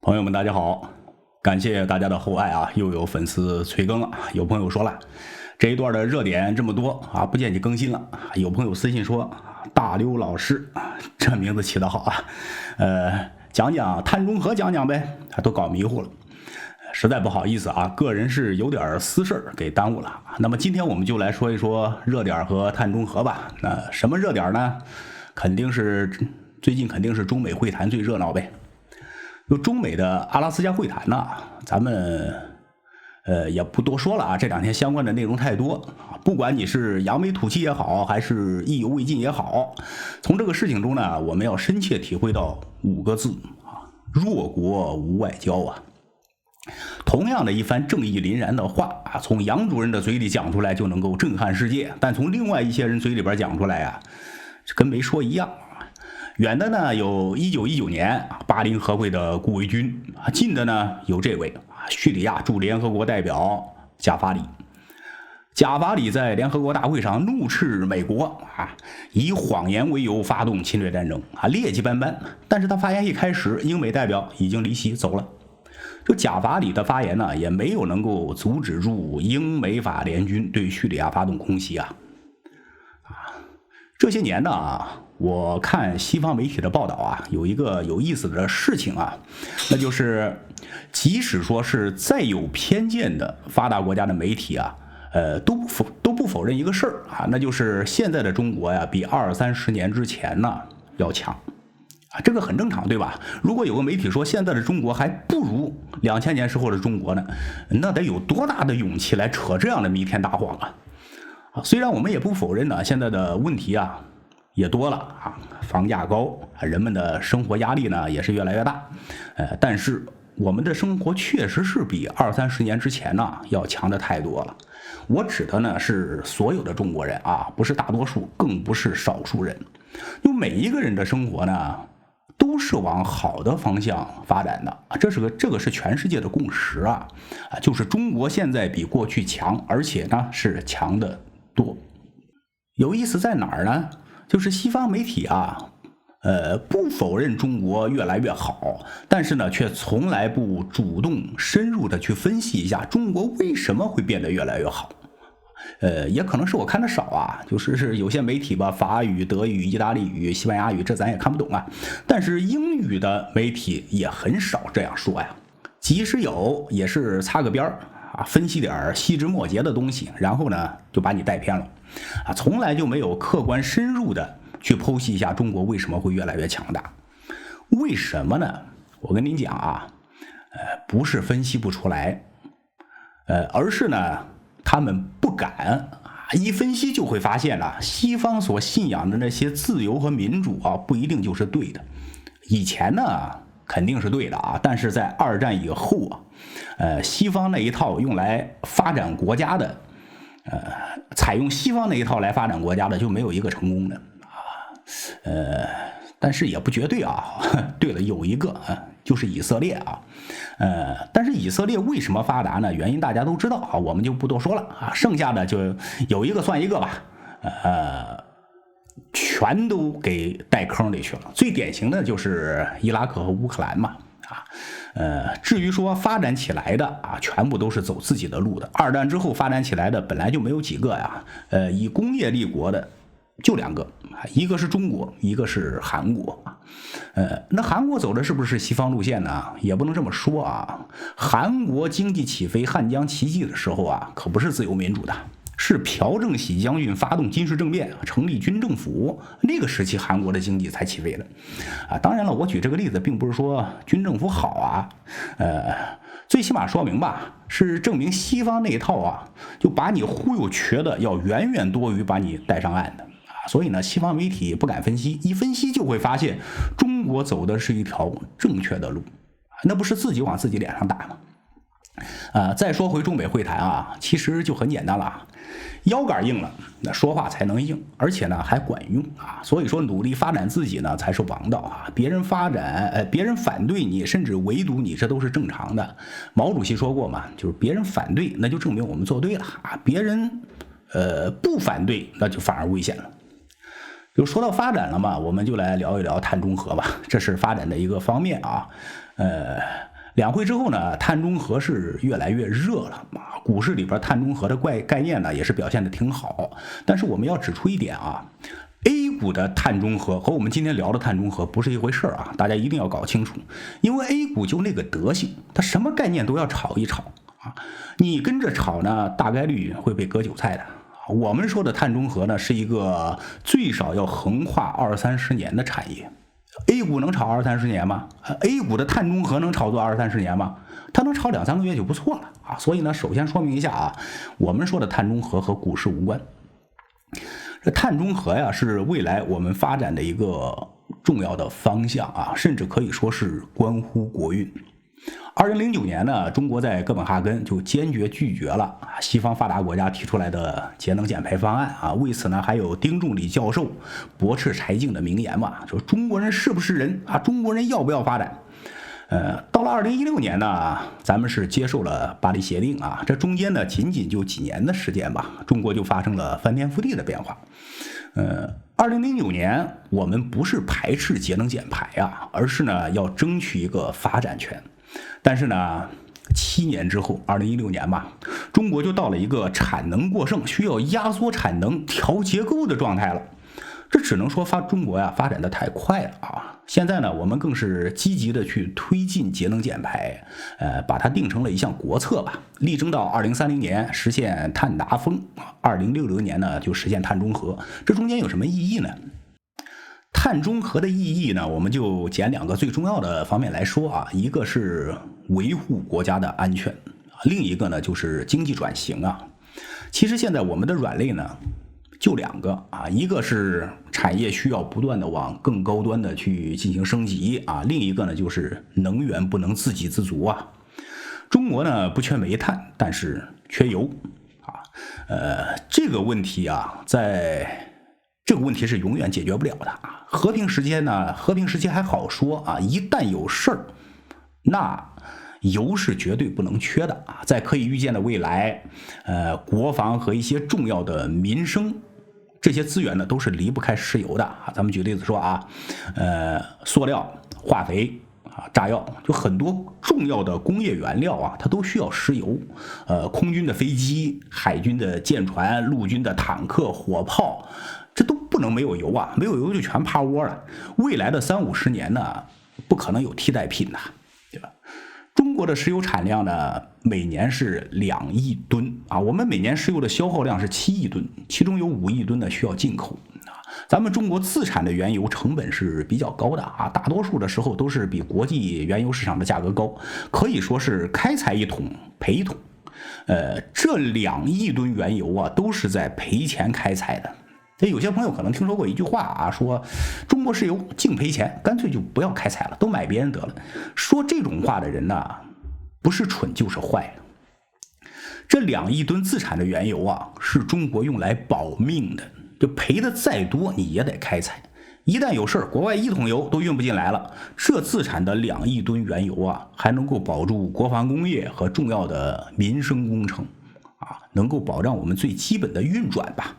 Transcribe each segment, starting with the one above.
朋友们，大家好，感谢大家的厚爱啊！又有粉丝催更了。有朋友说了，这一段的热点这么多啊，不见你更新了。有朋友私信说，大刘老师这名字起得好啊，讲讲碳中和，讲讲呗，都搞迷糊了。实在不好意思啊，个人是有点私事给耽误了。那么今天我们就来说一说热点和碳中和吧。那什么热点呢？最近肯定是中美会谈最热闹呗。就中美的阿拉斯加会谈呢，咱们也不多说了啊，这两天相关的内容太多啊，不管你是扬眉吐气也好，还是意犹未尽也好，从这个事情中呢，我们要深切体会到5个字啊：弱国无外交啊。同样的一番正义凛然的话啊，从杨主任的嘴里讲出来就能够震撼世界，但从另外一些人嘴里边讲出来啊，跟没说一样。远的呢有1919年巴林和会的顾维钧，近的呢有这位叙利亚驻联合国代表贾法里。贾法里在联合国大会上怒斥美国以谎言为由发动侵略战争劣迹斑斑。但是他发言一开始，英美代表已经离席走了。就贾法里的发言呢，也没有能够阻止住英美法联军对叙利亚发动空袭啊。这些年呢我看西方媒体的报道啊，有一个有意思的事情啊，那就是即使说是再有偏见的发达国家的媒体啊，都不否认一个事儿啊，那就是现在的中国呀，比20-30年之前呢要强啊，这个很正常，对吧？如果有个媒体说现在的中国还不如2000年时候的中国呢，那得有多大的勇气来扯这样的弥天大谎啊！虽然我们也不否认呢，现在的问题啊也多了啊，房价高，人们的生活压力呢也是越来越大，但是我们的生活确实是比20-30年之前呢要强的太多了。我指的呢是所有的中国人啊，不是大多数，更不是少数人。就每一个人的生活呢，都是往好的方向发展的，这个是全世界的共识啊，就是中国现在比过去强，而且呢是强的多。有意思在哪儿呢？就是西方媒体啊，不否认中国越来越好，但是呢，却从来不主动深入的去分析一下中国为什么会变得越来越好。也可能是我看的少啊，就是有些媒体吧，法语、德语、意大利语、西班牙语，这咱也看不懂啊。但是英语的媒体也很少这样说呀，即使有，也是擦个边儿啊，分析点细枝末节的东西，然后呢就把你带偏了啊，从来就没有客观深入的去剖析一下中国为什么会越来越强大。为什么呢？我跟您讲啊，不是分析不出来，而是呢他们不敢一分析就会发现了，西方所信仰的那些自由和民主啊，不一定就是对的。以前呢肯定是对的啊，但是在二战以后啊，西方那一套用来发展国家的，采用西方那一套来发展国家的就没有一个成功的啊，但是也不绝对啊。对了，有一个就是以色列啊，但是以色列为什么发达呢？原因大家都知道啊，我们就不多说了啊，剩下的就有一个算一个吧，全都给带坑里去了。最典型的就是伊拉克和乌克兰嘛，至于说发展起来的啊，全部都是走自己的路的。二战之后发展起来的本来就没有几个呀，以工业立国的就2个，一个是中国，一个是韩国。那韩国走的是不是西方路线呢？也不能这么说啊。韩国经济起飞、汉江奇迹的时候啊，可不是自由民主的，是朴正喜将军发动军事政变，成立军政府，那个时期韩国的经济才起飞的啊。当然了，我举这个例子并不是说军政府好啊，最起码说明吧，是证明西方那一套啊，就把你忽悠瘸的要远远多于把你带上岸的。所以呢，西方媒体不敢分析，一分析就会发现中国走的是一条正确的路，那不是自己往自己脸上打吗？再说回中美会谈啊，其实就很简单了，腰杆硬了，那说话才能硬，而且呢还管用啊。所以说努力发展自己呢才是王道啊。别人发展，别人反对你，甚至围堵你，这都是正常的。毛主席说过嘛，就是别人反对，那就证明我们做对了啊；别人不反对，那就反而危险了。就说到发展了嘛，我们就来聊一聊碳中和吧，这是发展的一个方面啊。两会之后呢，碳中和是越来越热了啊，股市里边碳中和的概念呢也是表现的挺好。但是我们要指出一点啊，A 股的碳中和和我们今天聊的碳中和不是一回事啊，大家一定要搞清楚。因为 A 股就那个德性，它什么概念都要炒一炒啊，你跟着炒呢，大概率会被割韭菜的。我们说的碳中和呢，是一个最少要横跨20-30年的产业。A 股能炒20-30年吗？A 股的碳中和能炒作20-30年吗？它能炒2-3个月就不错了啊！所以呢，首先说明一下啊，我们说的碳中和和股市无关。这碳中和呀，是未来我们发展的一个重要的方向啊，甚至可以说是关乎国运。2009年呢，中国在哥本哈根就坚决拒绝了西方发达国家提出来的节能减排方案啊。为此呢，还有丁仲礼教授驳斥柴静的名言嘛，说中国人是不是人啊？中国人要不要发展？到了2016年呢，咱们是接受了巴黎协定啊，这中间呢仅仅就几年的时间吧，中国就发生了翻天覆地的变化。2009年我们不是排斥节能减排啊，而是呢要争取一个发展权。但是呢，7年之后，2016年吧，中国就到了一个产能过剩、需要压缩产能、调结构的状态了。这只能说中国呀发展的太快了啊！现在呢，我们更是积极的去推进节能减排，把它定成了一项国策吧，力争到2030年实现碳达峰，2060年呢就实现碳中和。这中间有什么意义呢？碳中和的意义呢，我们就捡2个最重要的方面来说啊，一个是维护国家的安全，另一个呢就是经济转型啊。其实现在我们的软肋呢就2个啊，一个是产业需要不断的往更高端的去进行升级啊，另一个呢就是能源不能自给自足啊。中国呢不缺煤炭，但是缺油啊，这个问题啊，这个问题是永远解决不了的啊。和平时期还好说啊，一旦有事儿，那油是绝对不能缺的啊。在可以预见的未来，国防和一些重要的民生这些资源呢，都是离不开石油的啊。咱们举例子说啊，塑料、化肥啊、炸药，就很多重要的工业原料啊，它都需要石油。空军的飞机、海军的舰船、陆军的坦克、火炮，这都不能没有油啊！没有油就全趴窝了。未来的30-50年呢，不可能有替代品的，对吧？中国的石油产量呢，每年是2亿吨啊，我们每年石油的消耗量是7亿吨，其中有5亿吨呢需要进口啊。咱们中国自产的原油成本是比较高的啊，大多数的时候都是比国际原油市场的价格高，可以说是开采一桶赔一桶。这2亿吨原油啊，都是在赔钱开采的。有些朋友可能听说过一句话啊，说中国石油净赔钱，干脆就不要开采了，都买别人得了。说这种话的人呢，不是蠢就是坏。这2亿吨自产的原油啊，是中国用来保命的，就赔的再多你也得开采。一旦有事儿，国外1桶油都运不进来了，这自产的2亿吨原油啊，还能够保住国防工业和重要的民生工程啊，能够保障我们最基本的运转吧。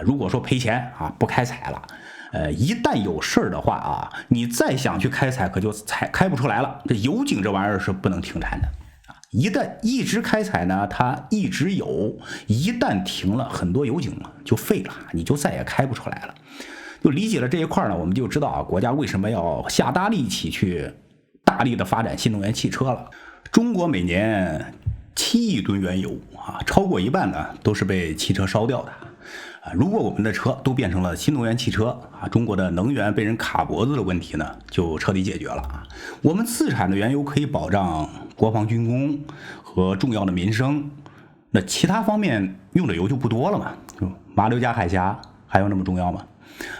如果说赔钱啊，不开采了，一旦有事儿的话啊，你再想去开采可就开不出来了。这油井这玩意儿是不能停产的啊，一旦一直开采呢，它一直有，一旦停了，很多油井就废了，你就再也开不出来了。就理解了这一块呢，我们就知道啊，国家为什么要下大力气去大力的发展新能源汽车了。中国每年7亿吨原油啊，超过一半呢都是被汽车烧掉的。如果我们的车都变成了新能源汽车啊，中国的能源被人卡脖子的问题呢，就彻底解决了啊。我们自产的原油可以保障国防军工和重要的民生，那其他方面用的油就不多了嘛。马六甲海峡还有那么重要吗？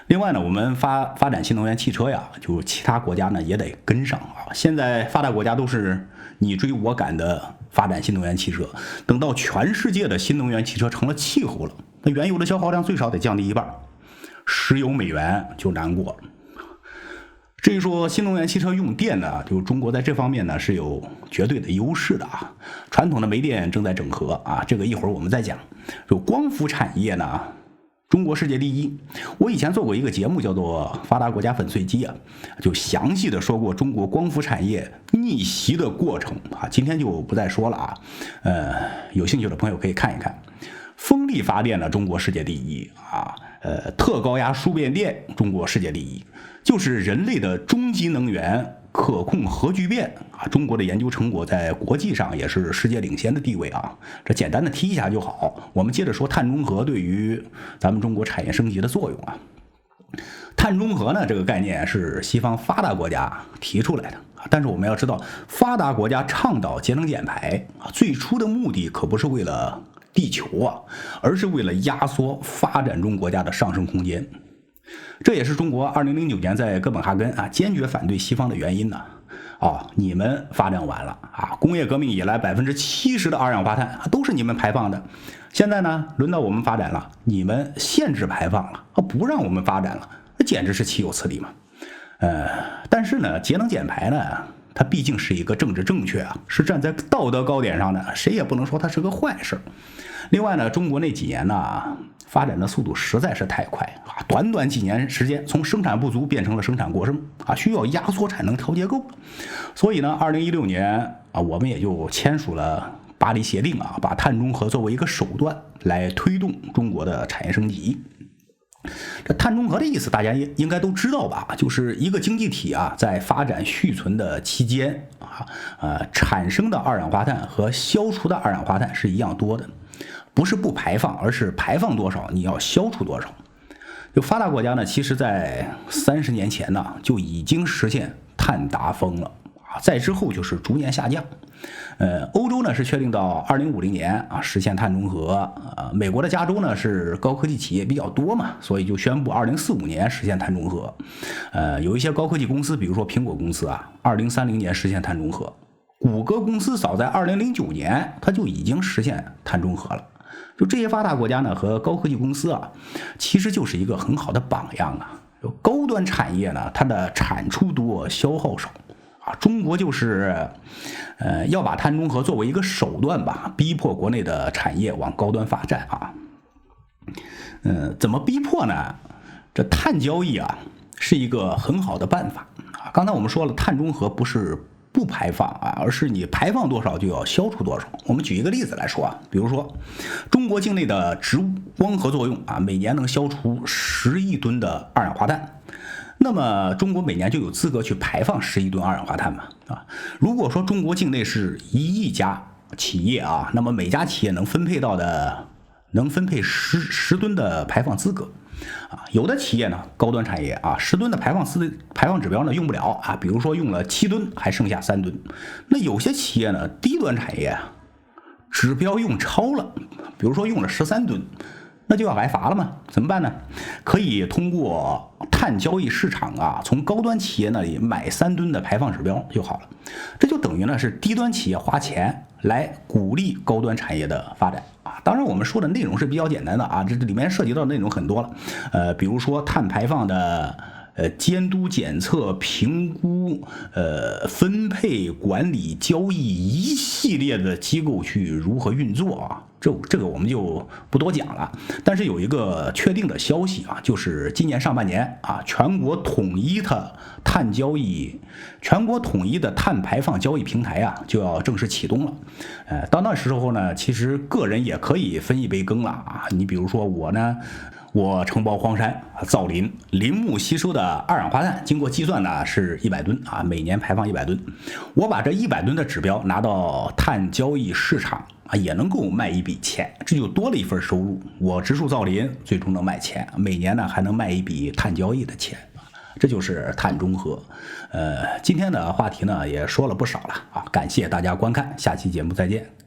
另外呢，我们发展新能源汽车呀，就其他国家呢也得跟上啊。现在发达国家都是你追我赶的发展新能源汽车，等到全世界的新能源汽车成了气候了，那原油的消耗量最少得降低1半，石油美元就难过了。至于说新能源汽车用电呢，就中国在这方面呢是有绝对的优势的啊。传统的煤电正在整合啊，这个一会儿我们再讲。就光伏产业呢，中国世界第一。我以前做过一个节目叫做《发达国家粉碎机》啊，就详细的说过中国光伏产业逆袭的过程啊，今天就不再说了啊。有兴趣的朋友可以看一看。风力发电呢，中国世界第一啊。特高压输变电，中国世界第一，就是人类的终极能源可控核聚变啊。中国的研究成果在国际上也是世界领先的地位啊。这简单的提一下就好。我们接着说碳中和对于咱们中国产业升级的作用啊。碳中和呢，这个概念是西方发达国家提出来的啊，但是我们要知道，发达国家倡导节能减排啊，最初的目的可不是为了地球啊，而是为了压缩发展中国家的上升空间。这也是中国2009年在哥本哈根啊坚决反对西方的原因呢。你们发展完了啊，工业革命以来70%的二氧化碳都是你们排放的，现在呢轮到我们发展了，你们限制排放了不让我们发展了，那简直是岂有此理嘛。但是呢，节能减排呢，它毕竟是一个政治正确啊，是站在道德高点上的，谁也不能说它是个坏事。另外呢，中国那几年呢，发展的速度实在是太快啊，短短几年时间，从生产不足变成了生产过剩啊，需要压缩产能调结构。所以呢，2016年啊，我们也就签署了巴黎协定啊，把碳中和作为一个手段来推动中国的产业升级。这碳中和的意思大家应该都知道吧，就是一个经济体啊，在发展续存的期间啊，产生的二氧化碳和消除的二氧化碳是一样多的，不是不排放，而是排放多少你要消除多少。就发达国家呢，其实在30年前呢就已经实现碳达峰了啊，在之后就是逐年下降。欧洲呢是确定到2050年啊实现碳中和，美国的加州呢是高科技企业比较多嘛，所以就宣布2045年实现碳中和。有一些高科技公司，比如说苹果公司啊，2030年实现碳中和。谷歌公司早在2009年它就已经实现碳中和了。就这些发达国家呢和高科技公司啊，其实就是一个很好的榜样啊。高端产业呢，它的产出多，消耗少。中国就是要把碳中和作为一个手段吧，逼迫国内的产业往高端发展啊。怎么逼迫呢？这碳交易啊是一个很好的办法啊。刚才我们说了，碳中和不是不排放啊，而是你排放多少就要消除多少。我们举一个例子来说啊，比如说中国境内的植物光合作用啊，每年能消除10亿吨的二氧化碳。那么中国每年就有资格去排放10亿吨二氧化碳嘛啊？如果说中国境内是1亿家企业啊，那么每家企业能分配10吨的排放资格啊。有的企业呢，高端产业啊，10吨的排放指标呢用不了啊，比如说用了7吨，还剩下3吨。那有些企业呢，低端产业啊，指标用超了，比如说用了13吨。那就要挨罚了嘛？怎么办呢？可以通过碳交易市场啊，从高端企业那里买3吨的排放指标就好了。这就等于呢是低端企业花钱来鼓励高端产业的发展啊。当然我们说的内容是比较简单的啊，这里面涉及到的内容很多了。比如说碳排放的监督、检测、评估、分配、管理、交易一系列的机构去如何运作啊？这个我们就不多讲了。但是有一个确定的消息啊，就是今年上半年啊，全国统一的碳排放交易平台啊，就要正式启动了。到那时候呢，其实个人也可以分一杯羹了啊。你比如说我呢。我承包荒山造林，林木吸收的二氧化碳经过计算呢是100吨啊，每年排放100吨。我把这100吨的指标拿到碳交易市场啊，也能够卖一笔钱，这就多了一份收入。我植树造林，最终能卖钱，每年呢还能卖一笔碳交易的钱，这就是碳中和。今天的话题呢也说了不少了啊，感谢大家观看，下期节目再见。